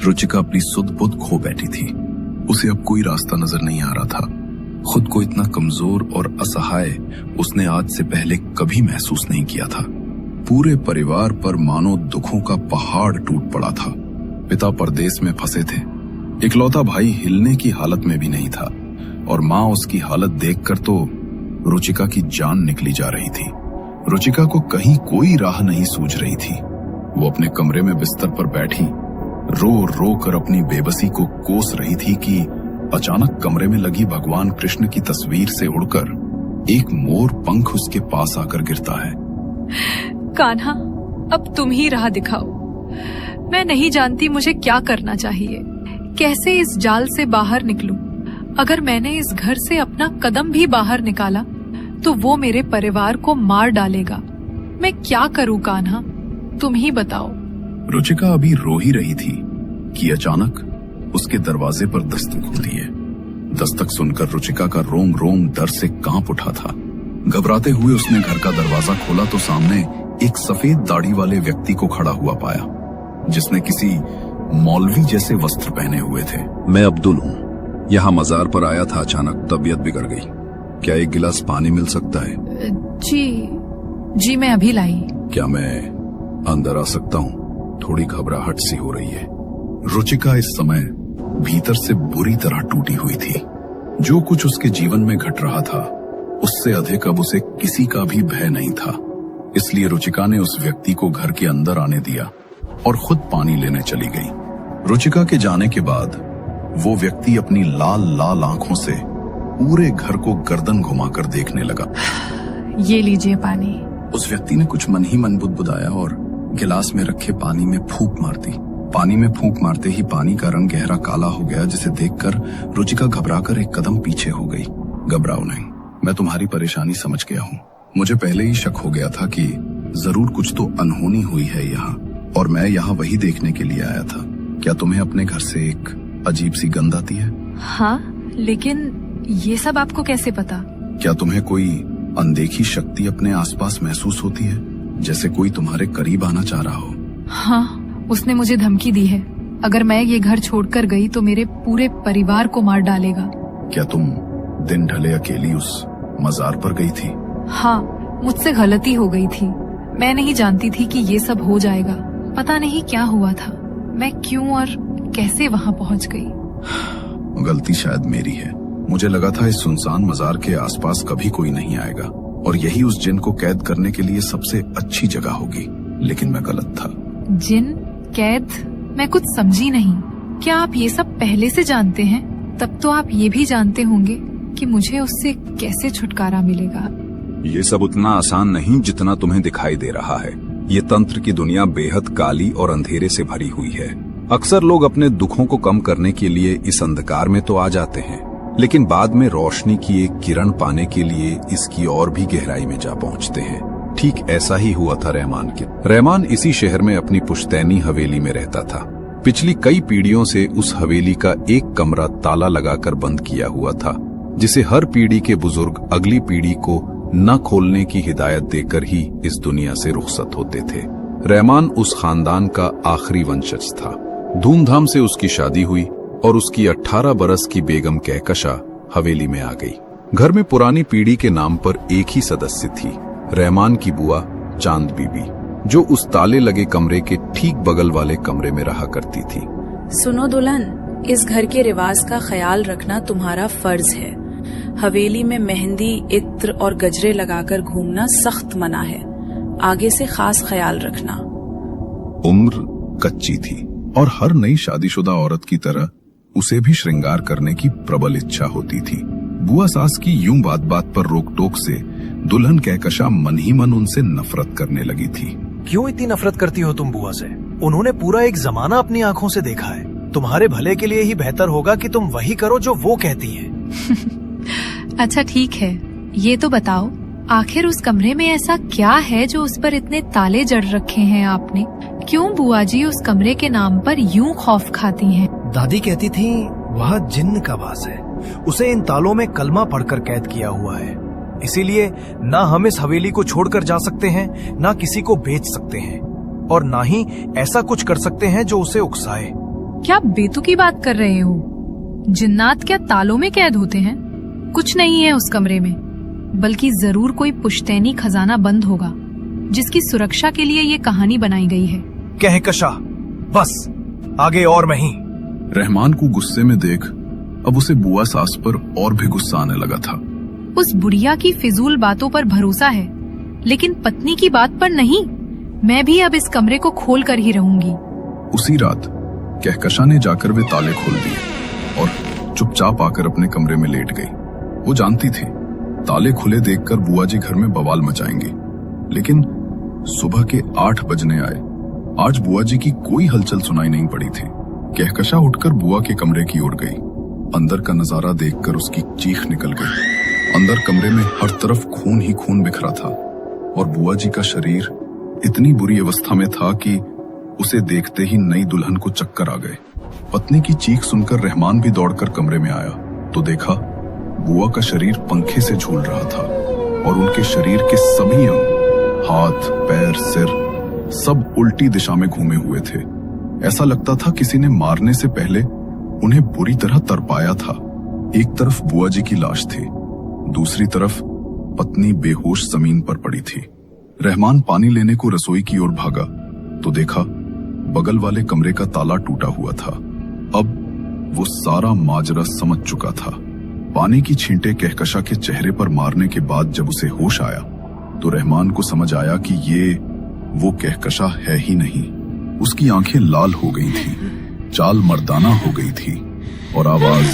रुचिका अपनी सुध बुध खो बैठी थी। उसे अब कोई रास्ता नजर नहीं आ रहा था। खुद को इतना कमजोर और असहाय उसने आज से पहले कभी महसूस नहीं किया था। पूरे परिवार पर मानो दुखों का पहाड़ टूट पड़ा था। पिता परदेश में फंसे थे, इकलौता भाई हिलने की हालत में भी नहीं था, और माँ उसकी हालत देखकर तो रुचिका की जान निकली जा रही थी। रुचिका को कहीं कोई राह नहीं सूझ रही थी। वो अपने कमरे में बिस्तर पर बैठी रो रो कर अपनी बेबसी को कोस रही थी कि अचानक कमरे में लगी भगवान कृष्ण की तस्वीर से उड़कर एक मोर पंख उसके पास आकर गिरता है। कान्हा, अब तुम ही राह दिखाओ। मैं नहीं जानती मुझे क्या करना चाहिए, कैसे इस जाल से बाहर निकलूं। अगर मैंने इस घर से अपना कदम भी बाहर निकाला तो वो मेरे परिवार को मार डालेगा। मैं क्या करूं कान्हा, तुम ही बताओ। रुचिका अभी रो ही रही थी कि अचानक उसके दरवाजे पर दस्तक होती है। दस्तक सुनकर रुचिका का रोम रोम डर से कांप उठा था। घबराते हुए उसने घर का दरवाजा खोला तो सामने एक सफेद दाढ़ी वाले व्यक्ति को खड़ा हुआ पाया, जिसने किसी मौलवी जैसे वस्त्र पहने हुए थे। मैं अब्दुल हूँ, यहाँ मजार पर आया था, अचानक तबीयत बिगड़ गई। क्या एक गिलास पानी मिल सकता है? जी मैं अभी लाई। क्या मैं अंदर आ सकता हूँ? थोड़ी घबराहट सी हो रही है। रुचिका इस समय भीतर से बुरी तरह टूटी हुई थी। जो कुछ उसके जीवन में घट रहा था उससे अधिक अब उसे किसी का भी भय नहीं था। इसलिए रुचिका ने उस व्यक्ति को घर के अंदर आने दिया और खुद पानी लेने चली गई। रुचिका के जाने के बाद वो व्यक्ति अपनी लाल लाल आंखों से पूरे घर को गर्दन घुमाकर देखने लगा। ये लीजिए पानी। उस व्यक्ति ने कुछ मन ही मन बुदबुदाया और गिलास में रखे पानी में फूंक मार दी। पानी में फूंक मारते ही पानी का रंग गहरा काला हो गया, जिसे देखकर रुचिका घबराकर एक कदम पीछे हो गई। घबराओ नहीं, मैं तुम्हारी परेशानी समझ गया हूँ। मुझे पहले ही शक हो गया था कि जरूर कुछ तो अनहोनी हुई है यहाँ, और मैं यहाँ वही देखने के लिए आया था। क्या तुम्हें अपने घर से एक अजीब सी गंध आती है? हाँ, लेकिन ये सब आपको कैसे पता? क्या तुम्हें कोई अनदेखी शक्ति अपने आसपास महसूस होती है, जैसे कोई तुम्हारे करीब आना चाह रहा हो? हाँ, उसने मुझे धमकी दी है। अगर मैं ये घर छोड़कर गई तो मेरे पूरे परिवार को मार डालेगा। क्या तुम दिन ढले अकेली उस मजार पर गई थी? हाँ, मुझसे गलती हो गई थी। मैं नहीं जानती थी कि ये सब हो जाएगा। पता नहीं क्या हुआ था, मैं क्यों और कैसे वहाँ पहुँच गई। गलती शायद मेरी है। मुझे लगा था इस सुनसान मजार के आसपास कभी कोई नहीं आएगा और यही उस जिन को कैद करने के लिए सबसे अच्छी जगह होगी, लेकिन मैं गलत था। जिन कैद? मैं कुछ समझी नहीं। क्या आप ये सब पहले से जानते हैं? तब तो आप ये भी जानते होंगे कि मुझे उससे कैसे छुटकारा मिलेगा। ये सब उतना आसान नहीं जितना तुम्हें दिखाई दे रहा है। ये तंत्र की दुनिया बेहद काली और अंधेरे से भरी हुई है। अक्सर लोग अपने दुखों को कम करने के लिए इस अंधकार में तो आ जाते हैं, लेकिन बाद में रोशनी की एक किरण पाने के लिए इसकी और भी गहराई में जा पहुंचते हैं। ठीक ऐसा ही हुआ था रहमान के। रहमान इसी शहर में अपनी पुश्तैनी हवेली में रहता था। पिछली कई पीढ़ियों से उस हवेली का एक कमरा ताला लगाकर बंद किया हुआ था, जिसे हर पीढ़ी के बुजुर्ग अगली पीढ़ी को न खोलने की हिदायत देकर ही इस दुनिया से रुखसत होते थे। रहमान उस खानदान का आखिरी वंशज था। धूमधाम से उसकी शादी हुई और उसकी 18 बरस की बेगम कहकशा हवेली में आ गई। घर में पुरानी पीढ़ी के नाम पर एक ही सदस्य थी, रहमान की बुआ चांद बीबी, जो उस ताले लगे कमरे के ठीक बगल वाले कमरे में रहा करती थी। सुनो दुल्हन, इस घर के रिवाज का ख्याल रखना तुम्हारा फर्ज है। हवेली में मेहंदी, इत्र और गजरे लगाकर घूमना सख्त मना है। आगे से खास ख्याल रखना। उम्र कच्ची थी और हर नई शादीशुदा औरत की तरह उसे भी श्रृंगार करने की प्रबल इच्छा होती थी। बुआ सास की यूं बात बात पर रोक टोक से दुल्हन कहकशा मन ही मन उनसे नफरत करने लगी थी। क्यों इतनी नफरत करती हो तुम बुआ से? उन्होंने पूरा एक जमाना अपनी आंखों से देखा है। तुम्हारे भले के लिए ही बेहतर होगा कि तुम वही करो जो वो कहती हैं। अच्छा ठीक है, ये तो बताओ, आखिर उस कमरे में ऐसा क्या है जो उस पर इतने ताले जड़ रखे हैं आपने? क्यों बुआ जी उस कमरे के नाम पर यूं खौफ खाती हैं? दादी कहती थी वह जिन्न का वास है। उसे इन तालों में कलमा पढ़कर कैद किया हुआ है। इसीलिए ना हम इस हवेली को छोड़कर जा सकते हैं, ना किसी को बेच सकते हैं, और ना ही ऐसा कुछ कर सकते हैं जो उसे उकसाए। क्या बेतुकी बात कर रहे हो? जिन्नात क्या तालों में कैद होते हैं? कुछ नहीं है उस कमरे में, बल्कि जरूर कोई पुश्तैनी खजाना बंद होगा जिसकी सुरक्षा के लिए ये कहानी बनाई गई है। कहकशा, बस आगे और नहीं। रहमान को गुस्से में देख अब उसे बुआ सास पर और भी गुस्सा आने लगा था। उस बुढ़िया की फिजूल बातों पर भरोसा है, लेकिन पत्नी की बात पर नहीं। मैं भी अब इस कमरे को खोल कर ही रहूंगी। उसी रात कहकशा ने जाकर वे ताले खोल दिए और चुपचाप आकर अपने कमरे में लेट गई। वो जानती थी ताले खुले देखकर बुआ जी घर में बवाल मचाएंगे, लेकिन सुबह के 8 बजने आए। आज बुआ जी की कोई हलचल सुनाई नहीं पड़ी थी। कहकशा उठकर बुआ के कमरे की ओर गई। अंदर का नजारा देखकर उसकी चीख निकल गई। अंदर कमरे में हर तरफ खून ही खून बिखरा था और बुआ जी का शरीर इतनी बुरी अवस्था में था कि उसे देखते ही नई दुल्हन को चक्कर आ गए। पत्नी की चीख सुनकर रहमान भी दौड़कर कमरे में आया तो देखा बुआ का शरीर पंखे से झूल रहा था और उनके शरीर के सभी अंग, हाथ, पैर, सिर सब उल्टी दिशा में घूमे हुए थे। ऐसा लगता था किसी ने मारने से पहले उन्हें बुरी तरह तरपाया था। एक तरफ बुआ जी की लाश थी, दूसरी तरफ पत्नी बेहोश जमीन पर पड़ी थी। रहमान पानी लेने को रसोई की ओर भागा तो देखा बगल वाले कमरे का ताला टूटा हुआ था। अब वो सारा माजरा समझ चुका था। पानी की छींटे कहकशा के चेहरे पर मारने के बाद जब उसे होश आया तो रहमान को समझ आया कि ये वो कहकशा है ही नहीं। उसकी आंखें लाल हो गई थी, चाल मर्दाना हो गई थी और आवाज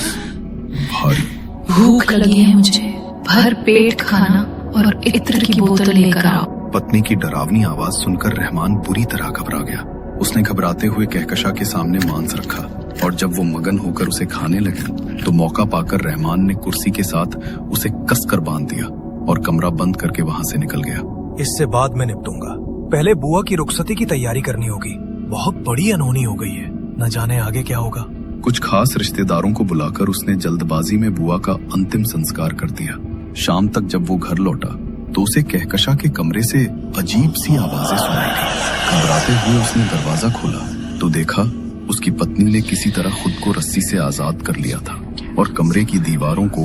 भारी। भूख लगी है मुझे, भर पेट खाना और इत्र की बोतल लेकर आओ। पत्नी की डरावनी आवाज सुनकर रहमान बुरी तरह घबरा गया। उसने घबराते हुए कहकशा के सामने मांस रखा और जब वो मगन होकर उसे खाने लगी तो मौका पाकर रहमान ने कुर्सी के साथ उसे कसकर बांध दिया और कमरा बंद करके वहां से निकल गया। इससे बाद में निपटूंगा, पहले बुआ की रुखसती की तैयारी करनी होगी। बहुत बड़ी अनहोनी हो गई है, न जाने आगे क्या होगा। कुछ खास रिश्तेदारों को बुलाकर उसने जल्दबाजी में बुआ का अंतिम संस्कार कर दिया। शाम तक जब वो घर लौटा तो उसे कहकशा के कमरे से अजीब सी आवाजें सुनाई दी। घबराते हुए उसने दरवाजा खोला तो देखा उसकी पत्नी ने किसी तरह खुद को रस्सी से आजाद कर लिया था और कमरे की दीवारों को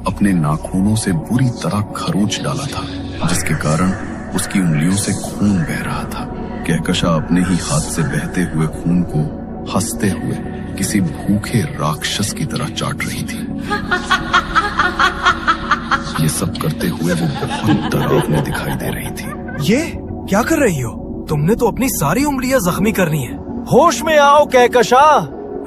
अपने नाखूनों से बुरी तरह खरोंच डाला था, जिसके कारण उसकी उंगलियों से खून बह रहा था। कहकशा अपने ही हाथ से बहते हुए खून को हंसते हुए किसी भूखे राक्षस की तरह चाट रही थी। ये सब करते हुए वो बहुत डरावनी दिखाई दे रही थी। ये क्या कर रही हो? तुमने तो अपनी सारी उंगलियां जख्मी करनी है। होश में आओ कहकशा।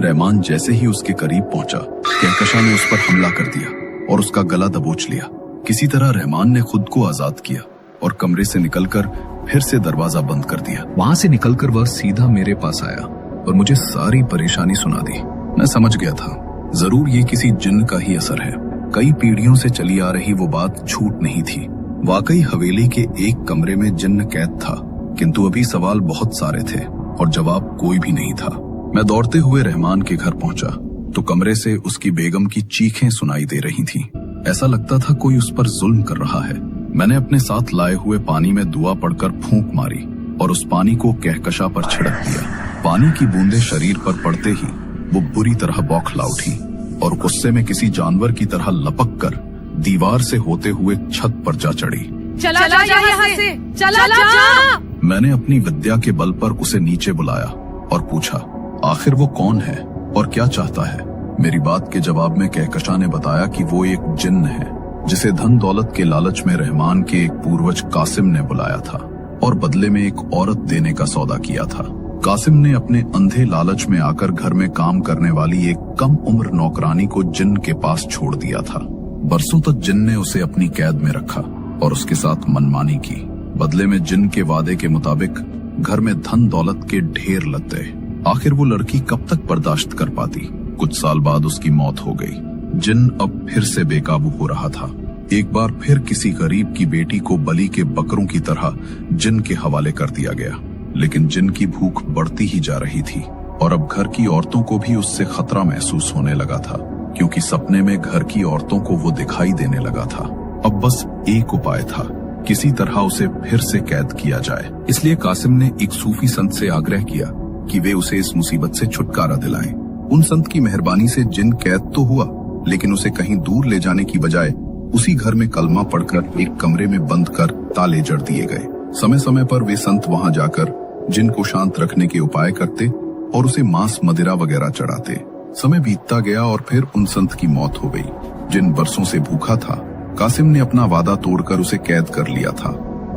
रहमान जैसे ही उसके करीब पहुंचा कहकशा ने उस पर हमला कर दिया और उसका गला दबोच लिया। किसी तरह रहमान ने खुद को आजाद किया और कमरे से निकलकर फिर से दरवाजा बंद कर दिया। वहां से निकलकर वह सीधा मेरे पास आया और मुझे सारी परेशानी सुना दी। मैं समझ गया था जरूर ये किसी जिन्न का ही असर है। कई पीढ़ियों से चली आ रही वो बात झूठ नहीं थी। वाकई हवेली के एक कमरे में जिन्न कैद था, किंतु अभी सवाल बहुत सारे थे और जवाब कोई भी नहीं था। मैं दौड़ते हुए रहमान के घर पहुंचा तो कमरे से उसकी बेगम की चीखें सुनाई दे रही थीं। ऐसा लगता था कोई उस पर जुल्म कर रहा है। मैंने अपने साथ लाए हुए पानी में दुआ पड़कर फूंक मारी और उस पानी को कहकशा पर छिड़क दिया। पानी की बूंदें शरीर पर पड़ते ही वो बुरी तरह बौखला उठी और गुस्से में किसी जानवर की तरह लपक कर दीवार से होते हुए छत पर जा चढ़ी। चला जा यहाँ से, चला जा। मैंने अपनी विद्या के बल पर उसे नीचे बुलाया और पूछा आखिर वो कौन है और क्या चाहता है। मेरी बात के जवाब में कहकशा ने बताया कि वो एक जिन्न है जिसे धन दौलत के लालच में रहमान के एक पूर्वज कासिम ने बुलाया था और बदले में एक औरत देने का सौदा किया था। कासिम ने अपने अंधे लालच में आकर घर में काम करने वाली एक कम उम्र नौकरानी को जिन्न के पास छोड़ दिया था। बरसों तक जिन्न ने उसे अपनी कैद में रखा और उसके साथ मनमानी की। बदले में जिन्न के वादे के मुताबिक घर में धन दौलत के ढेर लग गए। आखिर वो लड़की कब तक बर्दाश्त कर पाती। कुछ साल बाद उसकी मौत हो गई। जिन्न अब फिर से बेकाबू हो रहा था। एक बार फिर किसी गरीब की बेटी को बलि के बकरों की तरह जिन्न के हवाले कर दिया गया, लेकिन जिन्न की भूख बढ़ती ही जा रही थी और अब घर की औरतों को भी उससे खतरा महसूस होने लगा था, क्योंकि सपने में घर की औरतों को वो दिखाई देने लगा था। अब बस एक उपाय था, किसी तरह उसे फिर से कैद किया जाए। इसलिए कासिम ने एक सूफी संत से आग्रह किया कि वे उसे इस मुसीबत से छुटकारा दिलाएं। उन संत की मेहरबानी से जिन कैद तो हुआ, लेकिन उसे कहीं दूर ले जाने की बजाय उसी घर में कलमा पढ़कर एक कमरे में बंद कर ताले जड़ दिए गए। समय समय पर वे संत वहां जाकर जिन को शांत रखने के उपाय करते और उसे मांस मदिरा वगैरह चढ़ाते। समय बीतता गया और फिर उन संत की मौत हो गई। जिन बरसों से भूखा था, कासिम ने अपना वादा तोड़कर उसे कैद कर लिया था,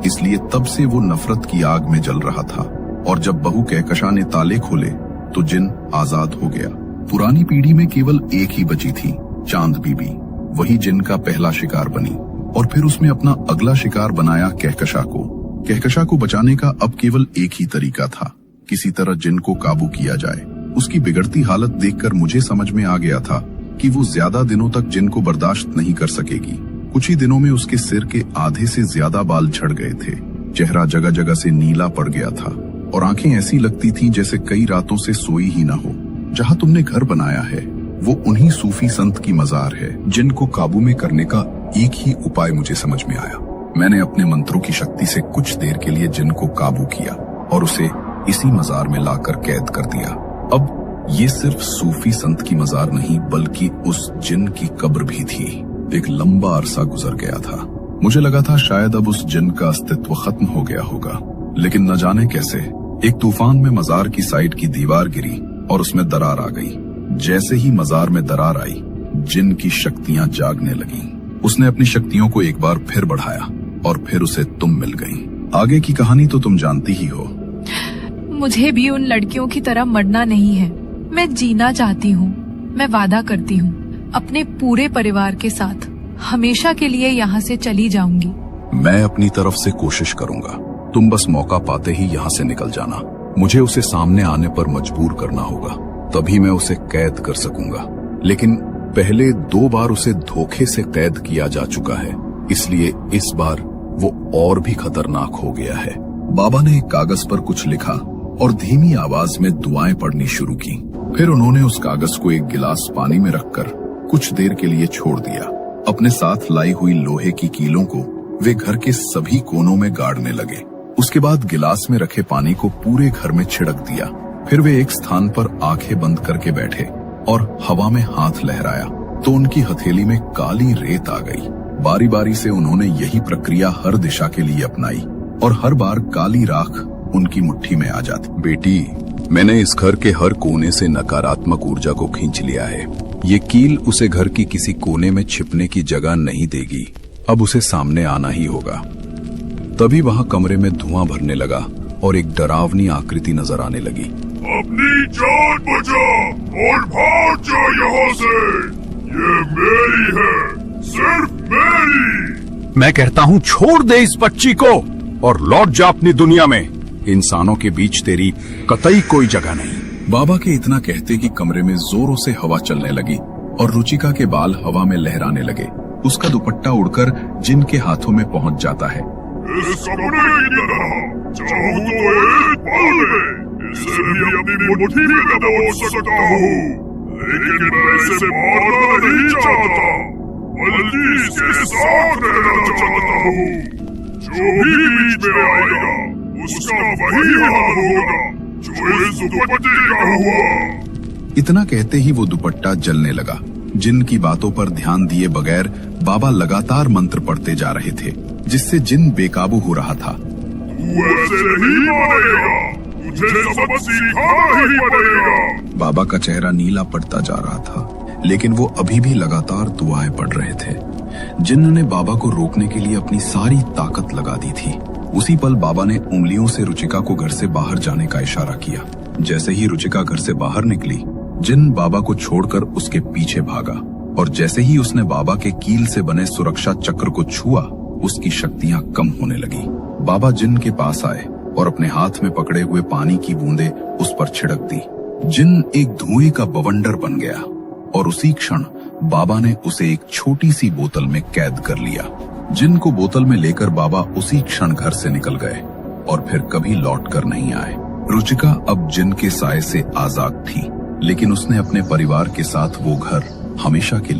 इसलिए तब से वो नफरत की आग में जल रहा था। और जब बहू कहकशा ने ताले खोले तो जिन आजाद हो गया। पुरानी पीढ़ी में केवल एक ही बची थी, चांद बीबी। वही जिन का पहला शिकार बनी और फिर उसने अपना अगला शिकार बनाया कहकशा को। कहकशा को बचाने का अब केवल एक ही तरीका था, किसी तरह जिन को काबू किया जाए। उसकी बिगड़ती हालत देखकर मुझे समझ में आ गया था कि वो ज्यादा दिनों तक जिन को बर्दाश्त नहीं कर सकेगी। कुछ ही दिनों में उसके सिर के आधे से ज्यादा बाल झड़ गए थे, चेहरा जगह जगह से नीला पड़ गया था और आंखें ऐसी लगती थीं जैसे कई रातों से सोई ही ना हो। जहां तुमने घर बनाया है वो उन्हीं सूफी संत की मजार है। जिन को काबू में करने का एक ही उपाय मुझे समझ में आया। मैंने अपने मंत्रों की शक्ति से कुछ देर के लिए जिन को काबू किया और उसे इसी मजार में लाकर कैद कर दिया। अब ये सिर्फ सूफी संत की मजार नहीं, बल्कि उस जिन की कब्र भी थी। एक लंबा अरसा गुजर गया था। मुझे लगा था शायद अब उस जिन का अस्तित्व खत्म हो गया होगा, लेकिन न जाने कैसे एक तूफान में मजार की साइड की दीवार गिरी और उसमें दरार आ गई। जैसे ही मजार में दरार आई, जिन की शक्तियां जागने लगीं। उसने अपनी शक्तियों को एक बार फिर बढ़ाया और फिर उसे तुम मिल गई। आगे की कहानी तो तुम जानती ही हो। मुझे भी उन लड़कियों की तरह मरना नहीं है। मैं जीना चाहती हूँ। मैं वादा करती हूँ अपने पूरे परिवार के साथ हमेशा के लिए यहाँ से चली जाऊंगी। मैं अपनी तरफ से कोशिश करूंगा। तुम बस मौका पाते ही यहाँ से निकल जाना। मुझे उसे सामने आने पर मजबूर करना होगा, तभी मैं उसे कैद कर सकूंगा। लेकिन पहले 2 बार उसे धोखे से कैद किया जा चुका है, इसलिए इस बार वो और भी खतरनाक हो गया है। बाबा ने एक कागज पर कुछ लिखा और धीमी आवाज में दुआएं पढ़नी शुरू की। फिर उन्होंने उस कागज को एक गिलास पानी में रखकर कुछ देर के लिए छोड़ दिया। अपने साथ लाई हुई लोहे की कीलों को वे घर के सभी कोनों में गाड़ने लगे। उसके बाद गिलास में रखे पानी को पूरे घर में छिड़क दिया। फिर वे एक स्थान पर आंखें बंद करके बैठे और हवा में हाथ लहराया तो उनकी हथेली में काली रेत आ गई। बारी बारी से उन्होंने यही प्रक्रिया हर दिशा के लिए अपनाई और हर बार काली राख उनकी मुट्ठी में आ जाती। बेटी, मैंने इस घर के हर कोने से नकारात्मक ऊर्जा को खींच लिया है। ये कील उसे घर की किसी कोने में छिपने की जगह नहीं देगी। अब उसे सामने आना ही होगा। तभी वहां कमरे में धुआं भरने लगा और एक डरावनी आकृति नजर आने लगी। अपनी जान बचा और भाग जा यहाँ से। ये मेरी है, सिर्फ मेरी। मैं कहता हूँ छोड़ दे इस बच्ची को और लौट जा अपनी दुनिया में। इंसानों के बीच तेरी कतई कोई जगह नहीं। बाबा के इतना कहते कि कमरे में जोरों से हवा चलने लगी और रुचिका के बाल हवा में लहराने लगे। उसका दुपट्टा उड़कर जिन के हाथों में पहुंच जाता है। इस कमरे की तरह चाहूं तो एक पल में इसे भी अपनी मुट्ठी में दबोच सकता हूँ, लेकिन मैं इसे मारना नहीं चाहता, बल्कि इसके साथ रहना चाहता हूँ। जो भी बीच में आएगा उसका वही हाल होगा जो इस दुपट्टे का हुआ। इतना कहते ही वो दुपट्टा जलने लगा। जिन की बातों पर ध्यान दिए बगैर बाबा लगातार मंत्र पढ़ते जा रहे थे, जिससे जिन बेकाबू हो रहा था। तू ऐसे नहीं मानेगा, तुझे सबक सीखना ही पड़ेगा। बाबा का चेहरा नीला पड़ता जा रहा था, लेकिन वो अभी भी लगातार दुआएं पढ़ रहे थे। जिन ने बाबा को रोकने के लिए अपनी सारी ताकत लगा दी थी। उसी पल बाबा ने उंगलियों से रुचिका को घर से बाहर जाने का इशारा किया। जैसे ही रुचिका घर से बाहर निकली, जिन बाबा को छोड़कर उसके पीछे भागा और जैसे ही उसने बाबा के कील से बने सुरक्षा चक्र को छुआ, उसकी शक्तियां कम होने लगी। बाबा जिन के पास आए और अपने हाथ में पकड़े हुए पानी की बूंदें उस पर छिड़क दी। जिन एक धुएं का बवंडर बन गया और उसी क्षण बाबा ने उसे एक छोटी सी बोतल में कैद कर लिया। जिन को बोतल में लेकर बाबा उसी क्षण घर से निकल गए और फिर कभी लौट कर नहीं आए। रुचिका अब जिन के साए से आजाद थी, लेकिन उसने अपने परिवार के साथ वो घर हमेशा के लिए